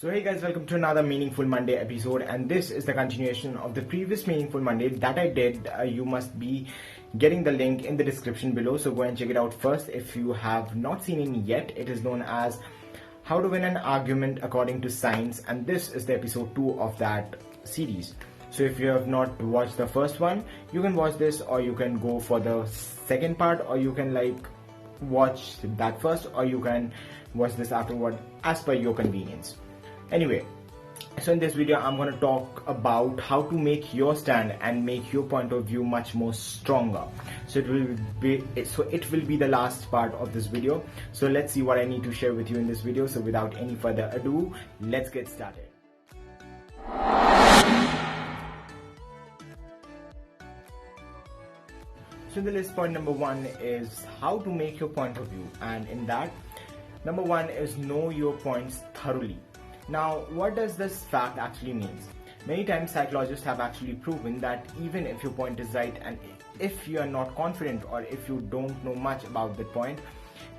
So hey guys, welcome to another Meaningful Monday episode, and this is the continuation of the previous Meaningful Monday that I did. You must be getting the link in the description below, so go and check it out first if you have not seen it yet. It is known as How to Win an Argument According to Science, and this is the episode 2 of that series. So if you have not watched the first one, you can watch this, or you can go for the second part, or you can watch that first, or you can watch this afterward as per your convenience. Anyway, so in this video I'm going to talk about how to make your stand and make your point of view much more stronger. So it will be the last part of this video. So let's see what I need to share with you in this video. So without any further ado, let's get started. So the list, point number 1 is how to make your point of view, and in that, number 1 is know your points thoroughly. Now, what does this fact actually mean? Many times psychologists have actually proven that even if your point is right, and if you are not confident, or if you don't know much about that point,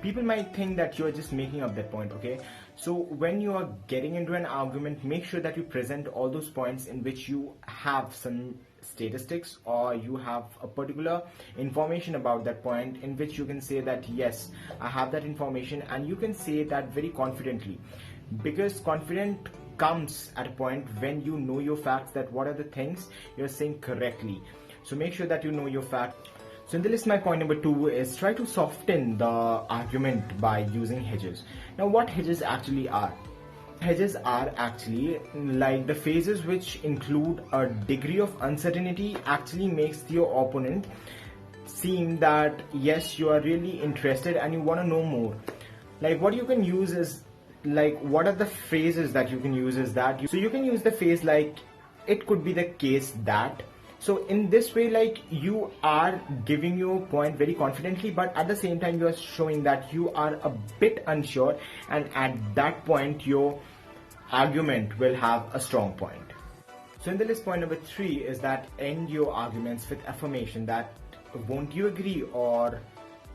people might think that you are just making up that point, okay? So when you are getting into an argument, make sure that you present all those points in which you have some statistics, or you have a particular information about that point in which you can say that yes, I have that information, and you can say that very confidently, because confidence comes at a point when you know your facts, that what are the things you're saying correctly. So make sure that you know your fact. So in the list, my point number 2 is try to soften the argument by using hedges. Now what hedges actually are? Hedges are actually like the phases which include a degree of uncertainty, actually makes your opponent seem that yes, you are really interested and you want to know more. Like what you can use is, what are the phrases that you can use is that so you can use the phrase like it could be the case that. So in this way, you are giving your point very confidently, but at the same time you are showing that you are a bit unsure, and at that point your argument will have a strong point. So in the list, point number 3 is that end your arguments with affirmation, that won't you agree, or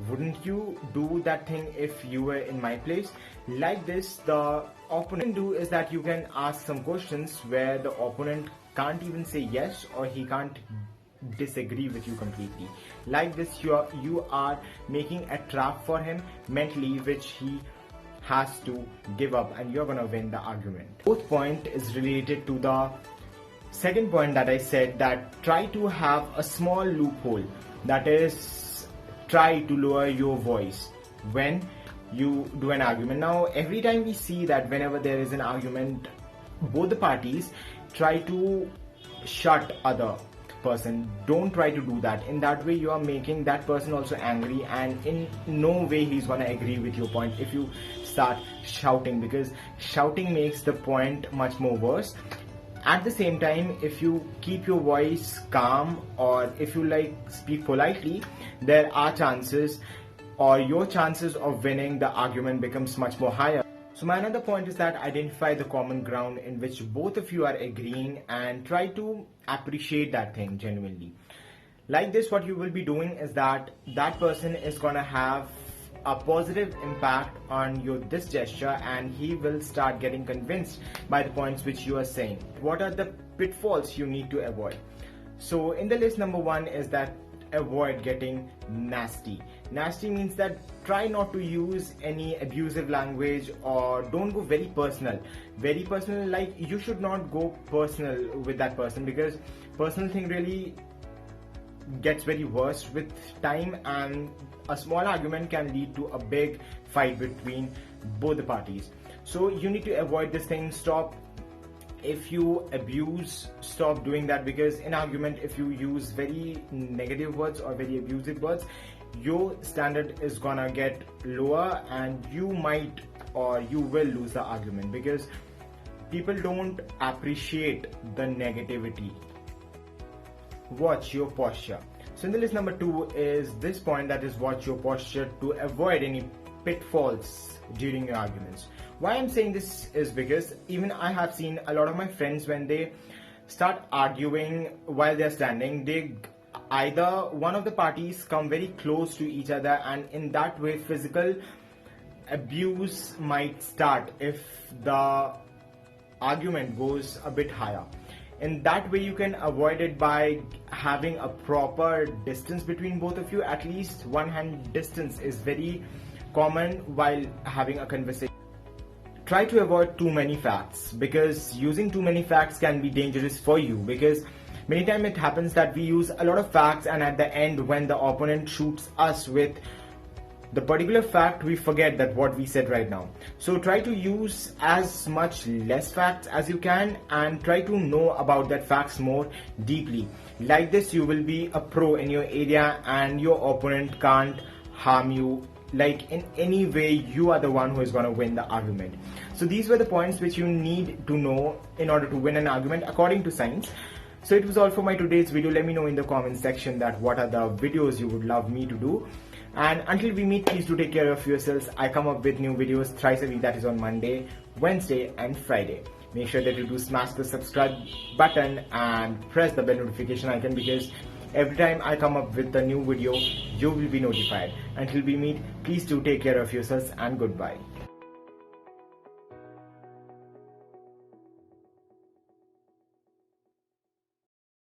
wouldn't you do that thing if you were in my place? Like this, the opponent do is that you can ask some questions where the opponent can't even say yes, or he can't disagree with you completely. Like this, you are making a trap for him mentally, which he has to give up, and you're gonna win the argument. Fourth point is related to the second point that I said, that try to have a small loophole, that is, try to lower your voice when you do an argument. Now every time we see that whenever there is an argument, both the parties try to shut other person. Don't try to do that. In that way you are making that person also angry, and in no way he's gonna agree with your point if you start shouting, because shouting makes the point much more worse. At the same time, if you keep your voice calm, or if you speak politely, there are chances, or your chances of winning the argument becomes much more higher. So my another point is that identify the common ground in which both of you are agreeing, and try to appreciate that thing genuinely. Like this, what you will be doing is that that person is gonna have a positive impact on this gesture, and he will start getting convinced by the points which you are saying. What are the pitfalls you need to avoid? So in the list, number 1 is that avoid getting nasty. Nasty means that try not to use any abusive language, or don't go very personal. Very personal, like you should not go personal with that person, because personal thing really gets very worse with time, and a small argument can lead to a big fight between both the parties. So you need to avoid this thing. Stop. If you abuse, stop doing that, because in argument, if you use very negative words or very abusive words, your standard is gonna get lower, and you might, or you will lose the argument, because people don't appreciate the negativity. Watch your posture. So in the list, number 2 is this point, that is watch your posture to avoid any pitfalls during your arguments. Why I'm saying this is because even I have seen a lot of my friends, when they start arguing while they're standing, they either one of the parties come very close to each other, and in that way physical abuse might start if the argument goes a bit higher. In that way, you can avoid it by having a proper distance between both of you. At least one hand distance is very common while having a conversation. Try to avoid too many facts, because using too many facts can be dangerous for you, because many times it happens that we use a lot of facts, and at the end when the opponent shoots us with the particular fact, we forget that what we said right now. So try to use as much less facts as you can, and try to know about that facts more deeply. Like this, you will be a pro in your area, and your opponent can't harm you like in any way. You are the one who is going to win the argument. So these were the points which you need to know in order to win an argument according to science. So it was all for my today's video. Let me know in the comment section that what are the videos you would love me to do. And until we meet, please do take care of yourselves. I come up with new videos thrice a week, that is on Monday, Wednesday and Friday. Make sure that you do smash the subscribe button and press the bell notification icon, because every time I come up with a new video, you will be notified. Until we meet, please do take care of yourselves, and goodbye.